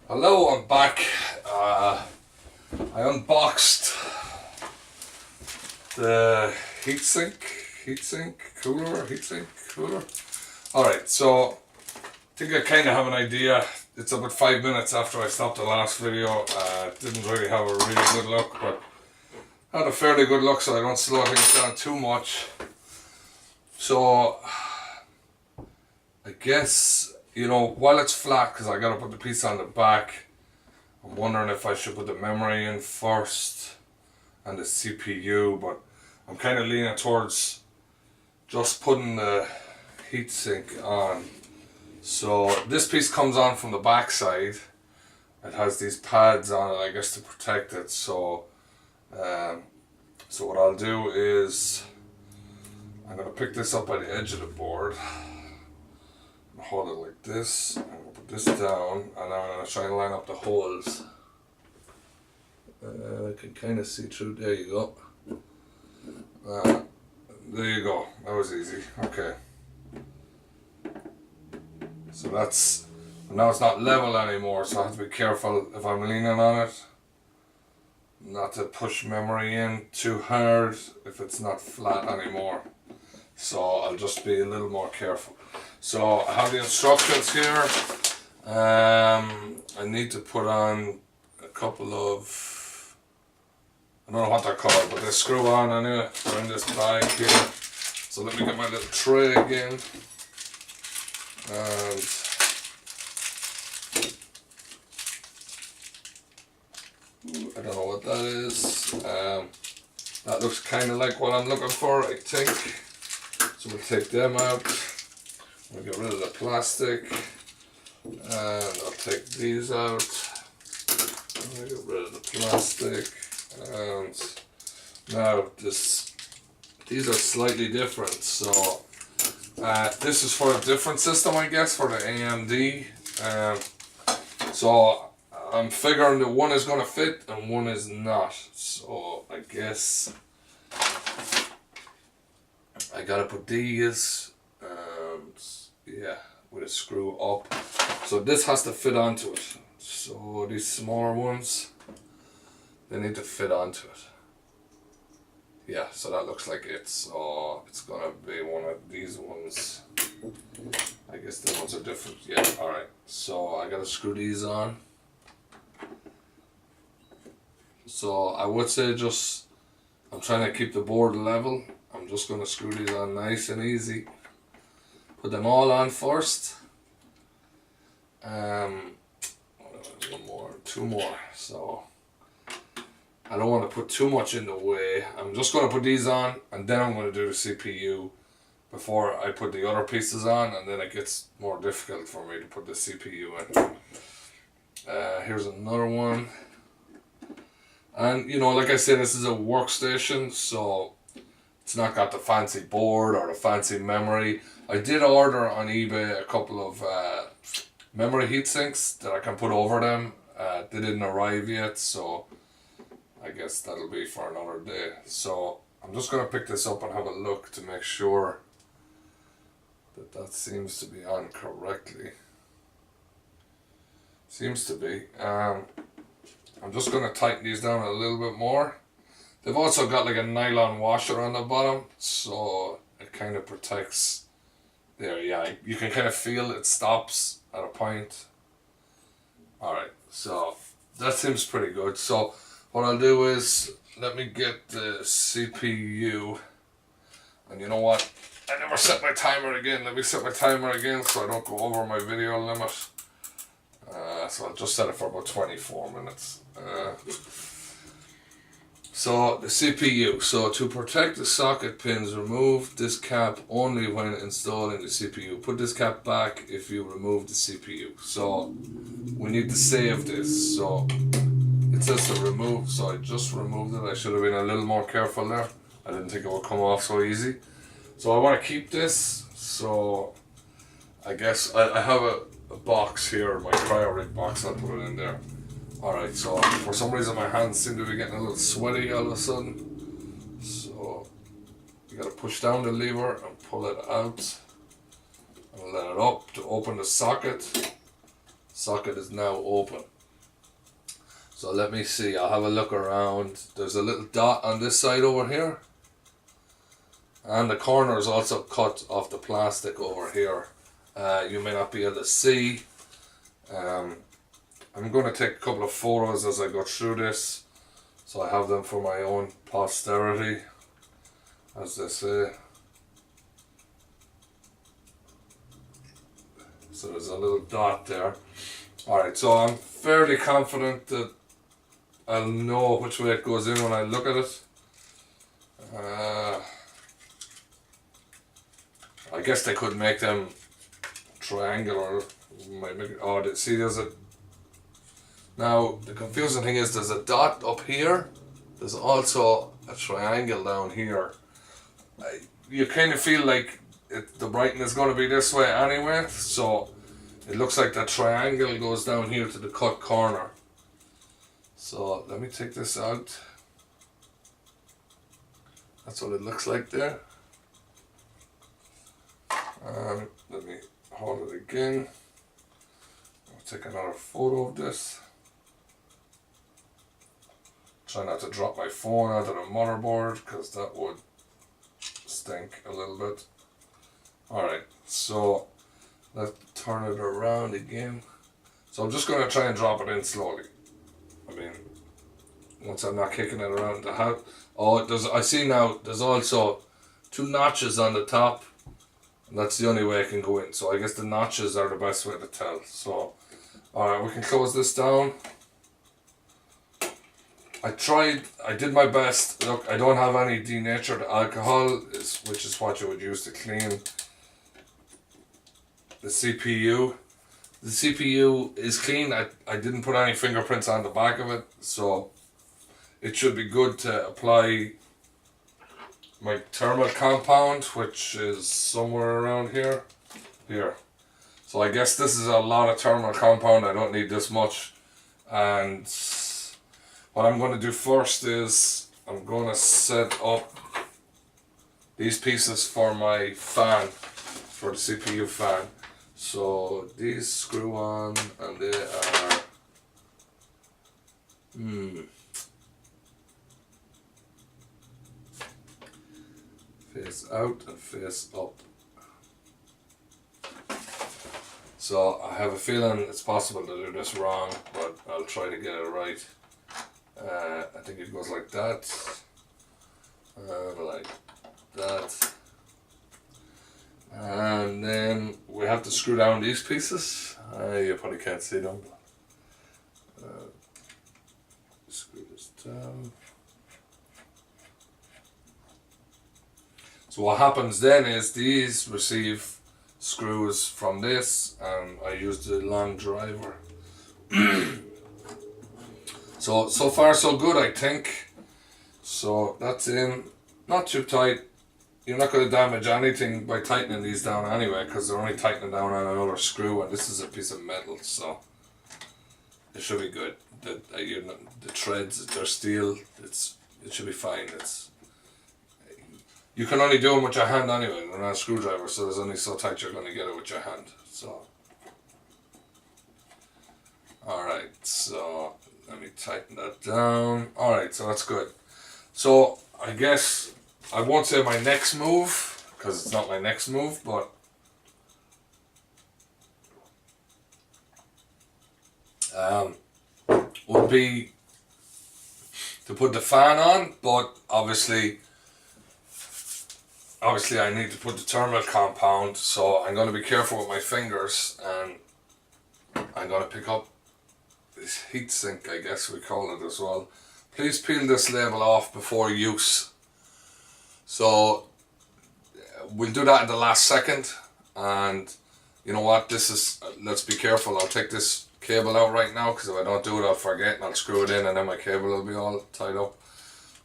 Hello, I'm back. I unboxed the heatsink cooler. Alright, so I think I kind of have an idea. It's about 5 minutes after I stopped the last video. Didn't really have a really good look, but had a fairly good look, so I don't slow things down too much. So I guess, you know, while it's flat, because I gotta put the piece on the back, I'm wondering if I should put the memory in first and the CPU, but I'm kind of leaning towards just putting the heatsink on. So this piece comes on from the back side. It has these pads on it, I guess, to protect it. So what I'll do is I'm gonna pick this up by the edge of the board, hold it like this, I'm gonna put this down, and I'm gonna try and line up the holes. I can kind of see through. There you go. There you go. That was easy. Okay. So that's, now it's not level anymore, so I have to be careful if I'm leaning on it not to push memory in too hard if it's not flat anymore. So I'll just be a little more careful. So I have the instructions here. I need to put on a couple of, I don't know what they're called, but they screw on anyway. They're in this bag here. So let me get my little tray again. And I don't know what that is. That looks kind of like what I'm looking for, I think. So we'll take them out. We'll get rid of the plastic. And I'll take these out. I'll get rid of the plastic. And now these are slightly different. So this is for a different system, I guess, for the AMD. So I'm figuring that one is going to fit and one is not. So I guess I gotta put these, yeah, with a screw up. So this has to fit onto it. So these smaller ones, they need to fit onto it. Yeah, so that looks like it. So it's gonna be one of these ones. I guess the ones are different. Yeah, alright. So I gotta screw these on. So I would say I'm trying to keep the board level. I'm just going to screw these on nice and easy. Put them all on first. One more, two more. So I don't want to put too much in the way. I'm just going to put these on, and then I'm going to do the CPU before I put the other pieces on, and then it gets more difficult for me to put the CPU in. Here's another one. And you know, like I said, this is a workstation, so it's not got the fancy board or the fancy memory. I did order on eBay a couple of memory heat sinks that I can put over them. They didn't arrive yet, so I guess that'll be for another day. So I'm just going to pick this up and have a look to make sure that seems to be on correctly. Seems to be. I'm just going to tighten these down a little bit more. They've also got like a nylon washer on the bottom, so it kind of protects there. Yeah, you can kind of feel it stops at a point. Alright, so that seems pretty good. So what I'll do is, let me get the CPU. And you know what? I never set my timer again. Let me set my timer again so I don't go over my video limit. So I'll just set it for about 24 minutes. So the CPU. So to protect the socket pins, remove this cap only when installing the CPU. Put this cap back if you remove the CPU. So we need to save this. So it says to remove. So I just removed it. I should have been a little more careful there. I didn't think it would come off so easy. So I want to keep this. So I guess I have a box here, my CRYORIG box. I'll put it in there. Alright, so for some reason my hands seem to be getting a little sweaty all of a sudden. So you gotta push down the lever and pull it out and let it up to open the socket. Socket is now open. So let me see, I'll have a look around. There's a little dot on this side over here. And the corner is also cut off the plastic over here. You may not be able to see. I'm going to take a couple of photos as I go through this, so I have them for my own posterity, as they say. So there's a little dot there. Alright, so I'm fairly confident that I'll know which way it goes in when I look at it. I guess they could make them triangular. Oh, see, there's a... Now, the confusing thing is there's a dot up here. There's also a triangle down here. You kind of feel like the brightness is going to be this way anyway. So, it looks like the triangle goes down here to the cut corner. So, let me take this out. That's what it looks like there. Let me hold it again. I'll take another photo of this. Try not to drop my phone onto the motherboard because that would stink a little bit. Alright, so let's turn it around again. So I'm just going to try and drop it in slowly. I mean, once I'm not kicking it around the house. Oh, I see now there's also 2 notches on the top. And that's the only way I can go in. So I guess the notches are the best way to tell. So, alright, we can close this down. I did my best. Look, I don't have any denatured alcohol, which is what you would use to clean the CPU. The CPU is clean. I didn't put any fingerprints on the back of it, so it should be good to apply my thermal compound, which is somewhere around here. So I guess this is a lot of thermal compound. I don't need this much. And what I'm going to do first is I'm going to set up these pieces for my fan, for the CPU fan. So these screw on, and they are face out and face up. So I have a feeling it's possible to do this wrong, but I'll try to get it right. I think it goes like that, like that, and then we have to screw down these pieces. You probably can't see them. Screw this down. So what happens then is these receive screws from this, and I use the long driver. So far so good, I think. So that's in, not too tight. You're not going to damage anything by tightening these down anyway, because they're only tightening down on another screw, and this is a piece of metal, so it should be good. The threads, they're steel. It should be fine. You can only do them with your hand anyway. They're not a screwdriver, so there's only so tight you're going to get it with your hand. So, alright, so let me tighten that down. Alright, so that's good. So, I guess I won't say my next move, because it's not my next move, but would be to put the fan on, but obviously I need to put the thermal compound, so I'm going to be careful with my fingers, and I'm going to pick up this heat sink, I guess we call it as well. Please peel this label off before use. So we'll do that in the last second, and you know what, let's be careful. I'll take this cable out right now, because if I don't do it I'll forget, and I'll screw it in and then my cable will be all tied up.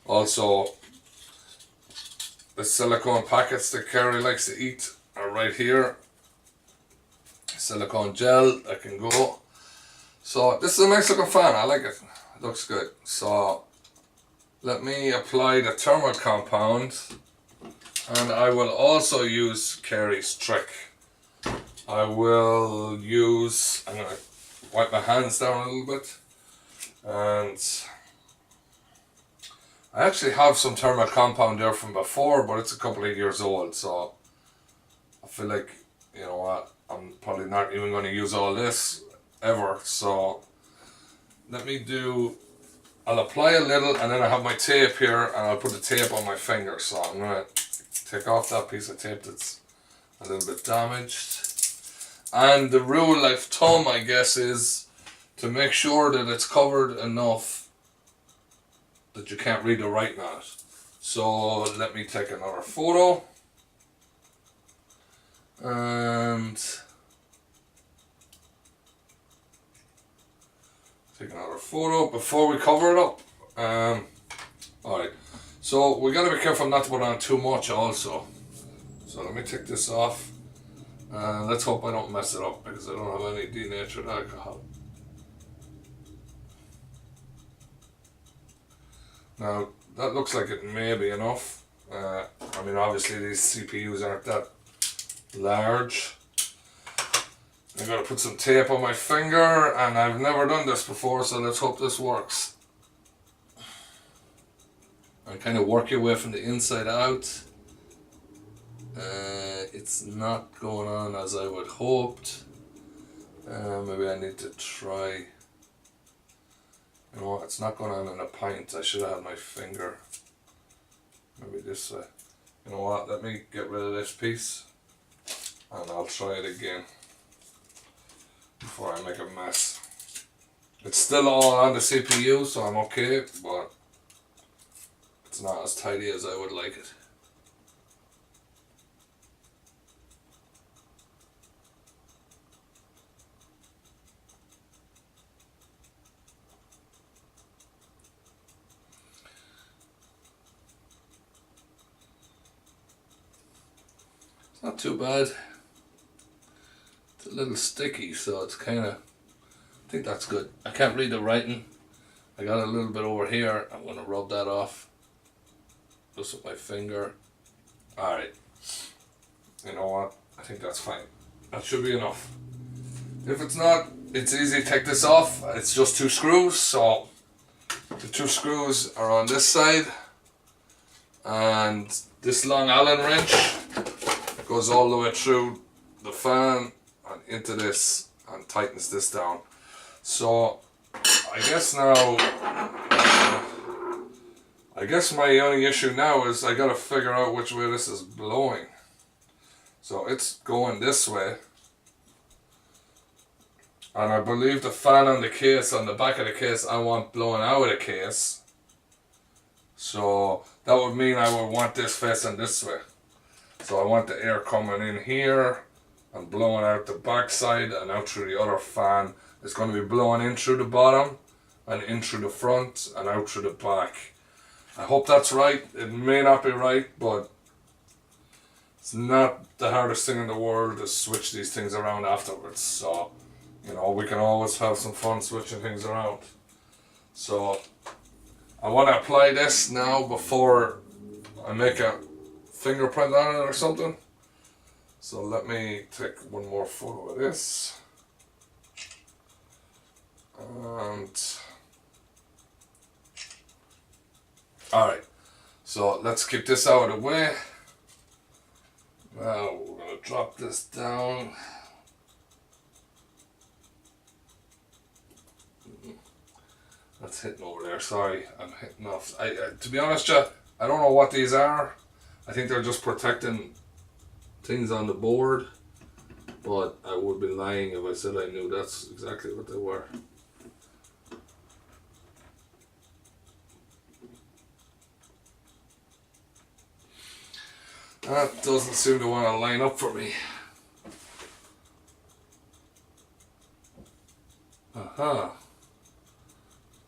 Also, the silicone packets that Carey likes to eat are right here. Silicone gel that can go. So this is a nice looking fan, I like it. It looks good. So let me apply the thermal compound, and I will also use Carey's trick. I'm going to wipe my hands down a little bit. And I actually have some thermal compound there from before, but it's a couple of years old, so I feel like, you know what, I'm probably not even going to use all this ever. So let me do, I'll apply a little, and then I have my tape here, and I'll put the tape on my finger. So I'm going to take off that piece of tape that's a little bit damaged. And the rule of thumb, I guess, is to make sure that it's covered enough that you can't read the writing on it. So let me take another photo. And take another photo before we cover it up. Alright, so we gotta be careful not to put on too much also. So let me take this off. Let's hope I don't mess it up, because I don't have any denatured alcohol. Now that looks like it may be enough. I mean, obviously these CPUs aren't that large. I'm going to put some tape on my finger, and I've never done this before, so let's hope this works. And kind of work your way from the inside out. It's not going on as I would hoped. Maybe I need to try. You know what, it's not going on in a pint. I should have had my finger maybe this way. You know what, let me get rid of this piece, and I'll try it again before I make a mess. It's still all on the CPU, so I'm okay, but it's not as tidy as I would like it. It's not too bad. It's a little sticky, so it's kind of, I think that's good. I can't read the writing. I got a little bit over here. I'm going to rub that off just with my finger. Alright, you know what, I think that's fine. That should be enough. If it's not, it's easy to take this off. It's just 2 screws, so the 2 screws are on this side, and this long Allen wrench goes all the way through the fan and into this and tightens this down. So I guess now, I guess my only issue now is I gotta figure out which way this is blowing. So it's going this way, and I believe the fan on the case, on the back of the case, I want blowing out of the case. So that would mean I would want this facing this way. So I want the air coming in here and blowing out the back side and out through the other fan. It's going to be blowing in through the bottom and in through the front and out through the back. I hope that's right. It may not be right, but it's not the hardest thing in the world to switch these things around afterwards. So, you know, we can always have some fun switching things around. So I want to apply this now before I make a fingerprint on it or something. So let me take one more photo of this. And alright, so let's keep this out of the way. Now we're going to drop this down. That's hitting over there, sorry, I'm hitting off. To be honest, I don't know what these are. I think they're just protecting things on the board, but I would be lying if I said I knew that's exactly what they were. That doesn't seem to want to line up for me. Aha.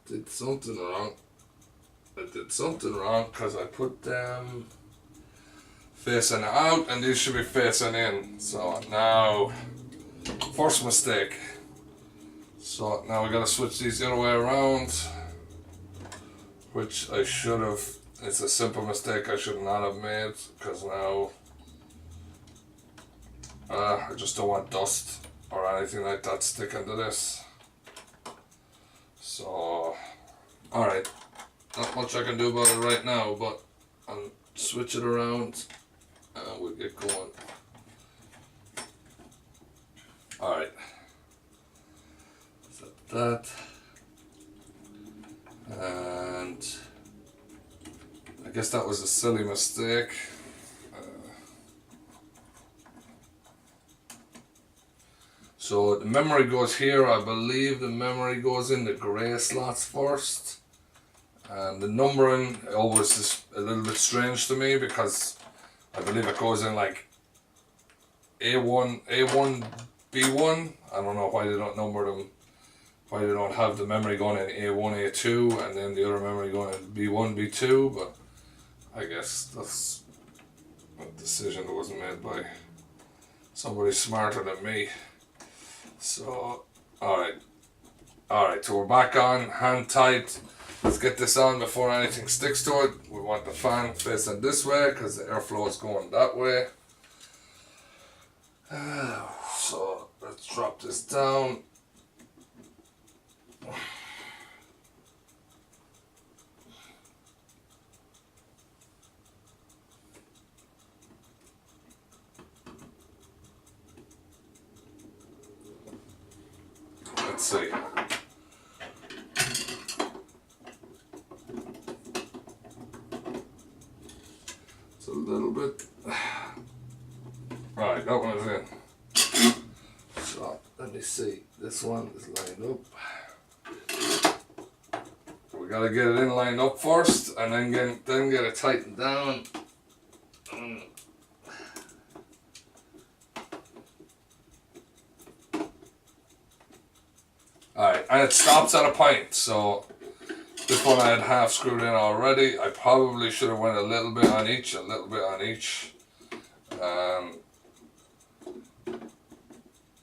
Did something wrong. I did something wrong because I put them facing out and these should be facing in. So now, first mistake. So now we gotta switch these the other way around, which I should have. It's a simple mistake I should not have made, because now I just don't want dust or anything like that sticking to this. So, alright, not much I can do about it right now, but I'll switch it around and we'll get going. Alright, set that, and I guess that was a silly mistake. So the memory goes here. I believe the memory goes in the grey slots first. And the numbering always is a little bit strange to me because I believe it goes in like A1, B1. I don't know why they don't number them, why they don't have the memory going in A1, A2 and then the other memory going in B1, B2, but I guess that's a decision that wasn't made by somebody smarter than me. So, alright, so we're back on, hand tight. Let's get this on before anything sticks to it. We want the fan facing this way because the airflow is going that way. So, let's drop this down. Let's see. It's a little bit. Right, that one is in. So let me see. This one is lined up. We gotta get it in lined up first, and then get it tightened down. Alright, and it stops at a point, so this one I had half screwed in already. I probably should have went a little bit on each.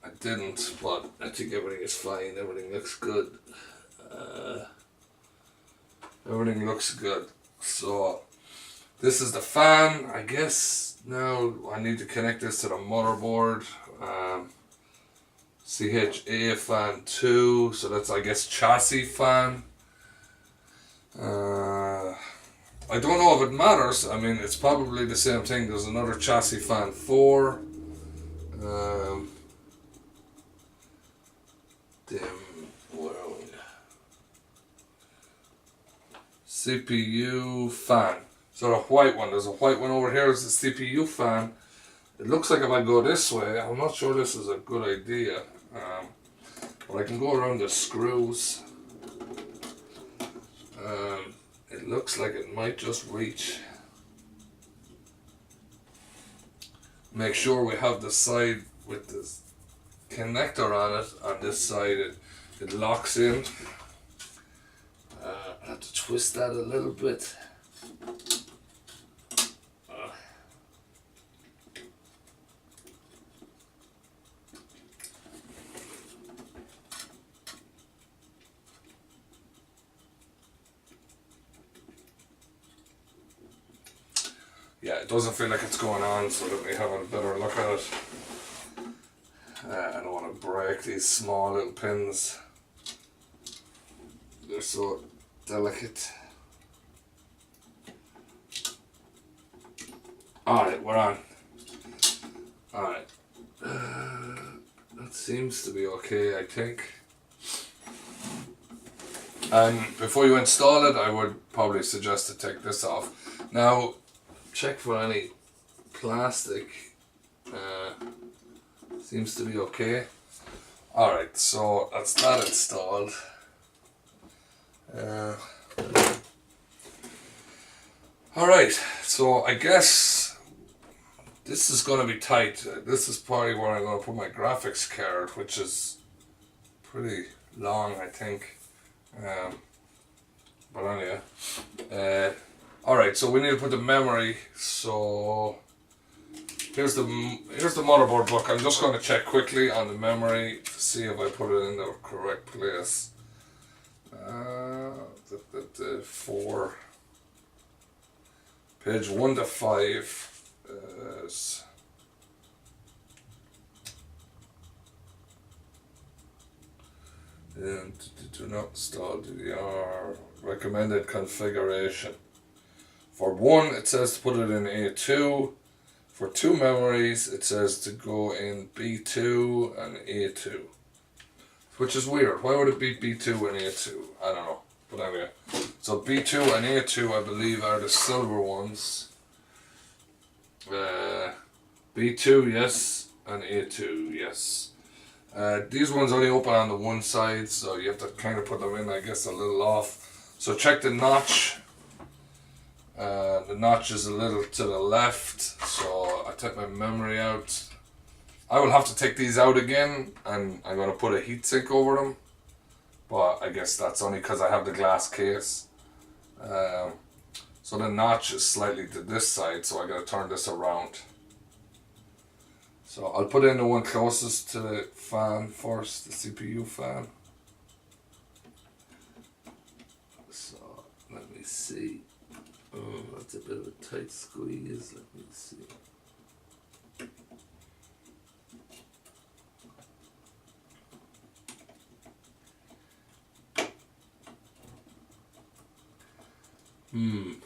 I didn't, but I think everything is fine. Everything looks good. Everything looks good. So, this is the fan. I guess now I need to connect this to the motherboard. CHA fan 2, so that's I guess chassis fan. I don't know if it matters. I mean, it's probably the same thing. There's another chassis fan 4. Where are we? CPU fan. So the white one. There's a white one over here. Is the CPU fan. It looks like if I go this way, I'm not sure this is a good idea. But I can go around the screws. It looks like it might just reach. Make sure we have the side with this connector on it. On this side it locks in. I have to twist that a little bit. Yeah, it doesn't feel like it's going on, so let me have a better look at it. I don't want to break these small little pins. They're so delicate. Alright, we're on. Alright. That seems to be okay, I think. And before you install it, I would probably suggest to take this off. Now, check for any plastic. Seems to be okay. Alright, so that's that installed. Alright, so I guess this is going to be tight. This is probably where I'm going to put my graphics card, which is pretty long, I think. But anyway. Alright, so we need to put the memory. So here's the motherboard book. I'm just going to check quickly on the memory to see if I put it in the correct place. 4 page 1 to 5 is And do not install DDR. Recommended configuration. For 1, it says to put it in A2. For 2 memories, it says to go in B2 and A2. Which is weird. Why would it be B2 and A2? I don't know. But anyway. So B2 and A2, I believe, are the silver ones. B2, yes. And A2, yes. These ones only open on the one side, so you have to kind of put them in, I guess, a little off. So check the notch. The notch is a little to the left, so I take my memory out. I will have to take these out again, and I'm going to put a heatsink over them. But I guess that's only because I have the glass case. So the notch is slightly to this side, so I got to turn this around. So I'll put in the one closest to the fan first, the CPU fan. So let me see. Oh, that's a bit of a tight squeeze. Let me see. You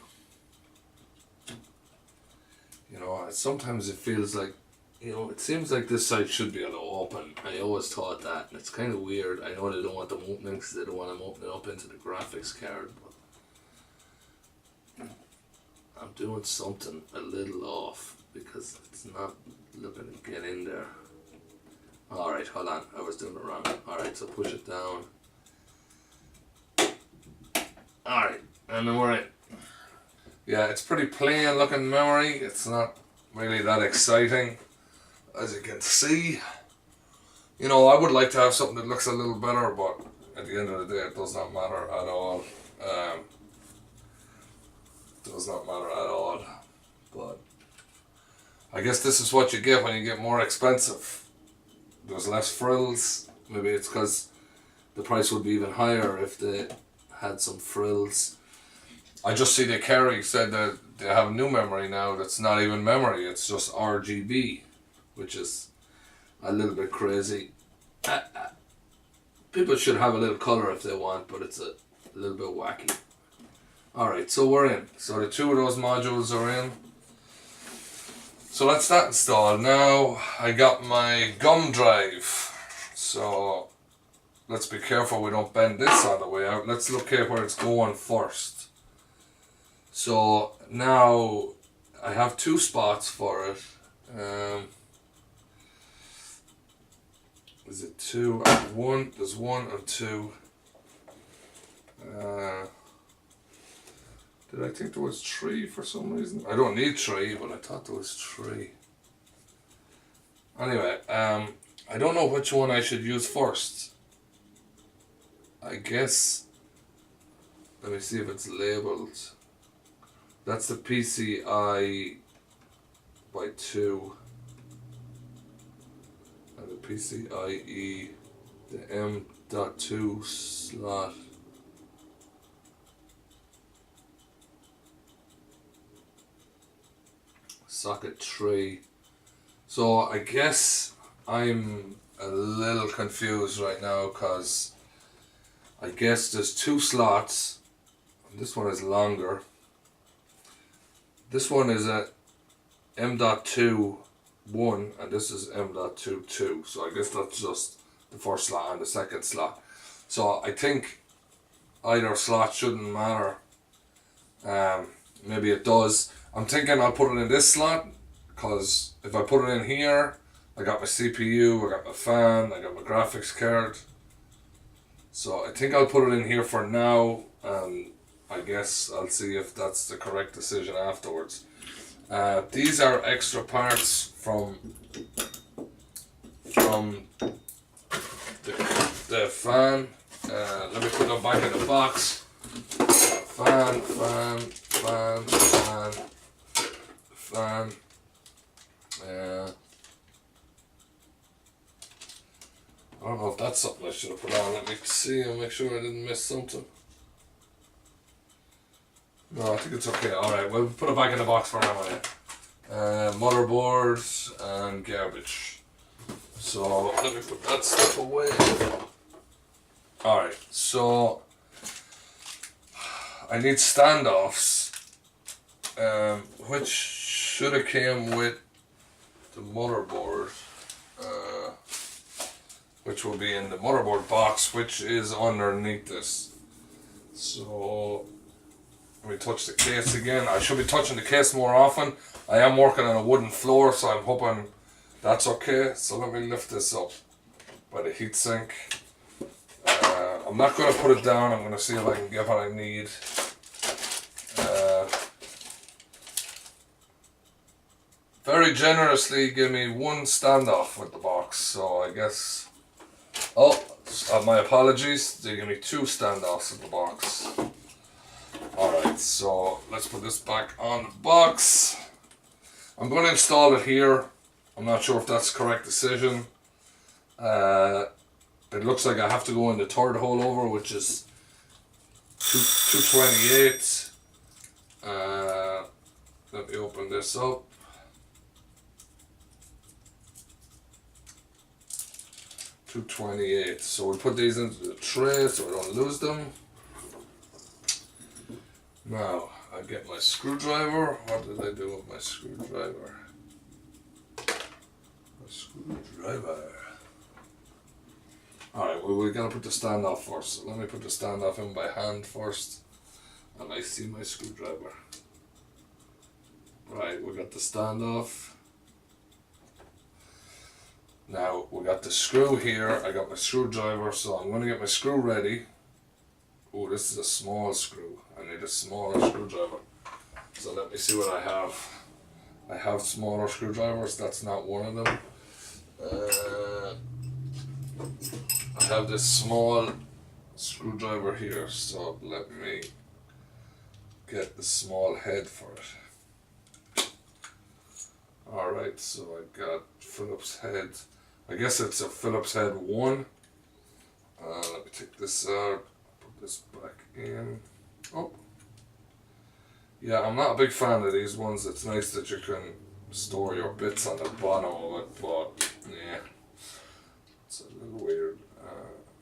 know, sometimes it feels like, you know, it seems like this side should be able to open. I always thought that, and it's kind of weird. I know they don't want them opening because they don't want them opening up into the graphics card, but I'm doing something a little off because it's not looking to get in there. Alright, hold on, I was doing it wrong. Alright, so push it down. Alright, and then we're in. Yeah, it's pretty plain looking memory. It's not really that exciting, as you can see. You know, I would like to have something that looks a little better, but at the end of the day, it does not matter at all. Does not matter at all. But I guess this is what you get when you get more expensive. There's less frills. Maybe it's because the price would be even higher if they had some frills. I just see that Carey said that they have a new memory now that's not even memory, it's just RGB, which is a little bit crazy. People should have a little colour if they want, but it's a little bit wacky. Alright, so we're in. So the 2 of those modules are in. So that's that installed. Now I got my gum drive. So let's be careful we don't bend this on the way out. Let's look at where it's going first. So now I have 2 spots for it. Is it 2? One. There's 1 and 2. Did I think there was 3 for some reason? I don't need 3, but I thought there was 3. Anyway, I don't know which one I should use first. I guess, let me see if it's labeled. That's the PCI by 2. And the PCIe, the M.2 slot. Socket 3. So I guess I'm a little confused right now because I guess there's 2 slots. This one is longer. This one is a M.2 1 and this is M.2 2. So I guess that's just the first slot and the second slot. So I think either slot shouldn't matter. Maybe it does. I'm thinking I'll put it in this slot because if I put it in here, I got my CPU, I got my fan, I got my graphics card. So I think I'll put it in here for now, and I guess I'll see if that's the correct decision afterwards. These are extra parts from the fan. Let me put them back in the box. Fan. I don't know if that's something I should have put on. Let me see and make sure I didn't miss something. No, I think it's okay. Alright, we'll put it back in the box for now. Motherboard and garbage. So let me put that stuff away. Alright, so I need standoffs, which should have came with the motherboard, which will be in the motherboard box, which is underneath this. So let me touch the case again. I should be touching the case more often. I am working on a wooden floor, so I'm hoping that's okay. So let me lift this up by the heatsink. I'm not going to put it down. I'm going to see if I can get what I need. Very generously give me one standoff with the box, so I guess... Oh, my apologies. They give me two standoffs with the box. Alright, so let's put this back on the box. I'm going to install it here. I'm not sure if that's the correct decision. It looks like I have to go in the third hole over, which is 228. Let me open this up. 228. So we'll put these into the tray so I don't lose them. Now I get my screwdriver. What did I do with my screwdriver? Alright, well, we're gonna put the standoff first. So let me put the standoff in by hand first. And I see my screwdriver. Right, we got the standoff. Now we got the screw here. I got my screwdriver, so I'm gonna get my screw ready. Oh, this is a small screw. I need a smaller screwdriver. So let me see what I have. I have smaller screwdrivers. That's not one of them. I have this small screwdriver here, so let me get the small head for it. Alright, so I got Phillips head. I guess it's a Phillips head 1. Let me take this out, put this back in. Oh. Yeah, I'm not a big fan of these ones. It's nice that you can store your bits on the bottom of it, but yeah, it's a little weird.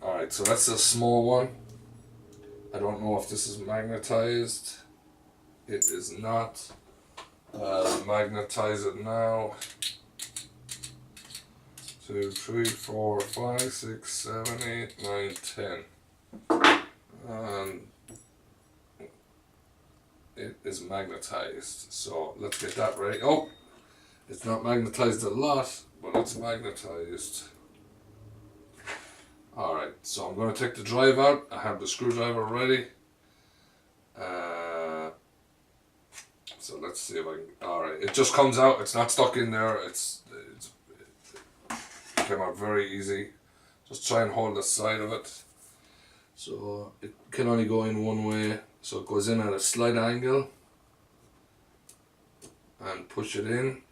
Alright, so that's a small one. I don't know if this is magnetized. It is not. Magnetize it now. 2, 3, 4, 5, 6, 7, 8, 9, 10. And it is magnetized. So let's get that ready. Oh, it's not magnetized a lot, but it's magnetized. Alright, so I'm going to take the drive out. I have the screwdriver ready. So let's see if I can. Alright, it just comes out. It's not stuck in there. It came out very easy. Just try and hold the side of it. So it can only go in one way. So it goes in at a slight angle. And push it in.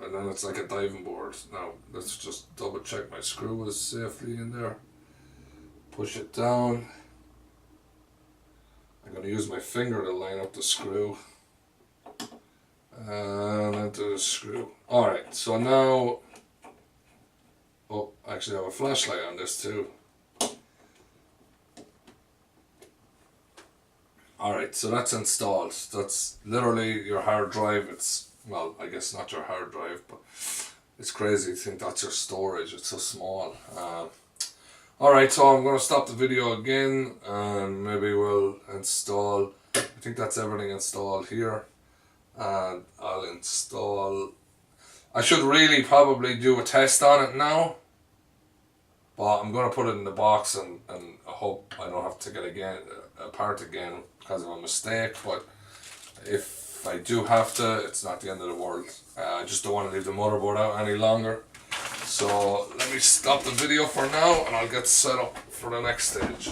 And then it's like a diving board. Now let's just double check my screw is safely in there. Push it down. I'm going to use my finger to line up the screw. And into the screw. Alright, so now... Oh, I actually have a flashlight on this too. Alright, so that's installed. That's literally your hard drive. It's, well, I guess not your hard drive, but it's crazy to think that's your storage. It's so small. Alright, so I'm going to stop the video again and maybe we'll install... I think that's everything installed here. And I'll install... I should really probably do a test on it now. But I'm going to put it in the box and I hope I don't have to take it apart again because of a mistake. But if I do have to, it's not the end of the world. I just don't want to leave the motherboard out any longer. So let me stop the video for now and I'll get set up for the next stage.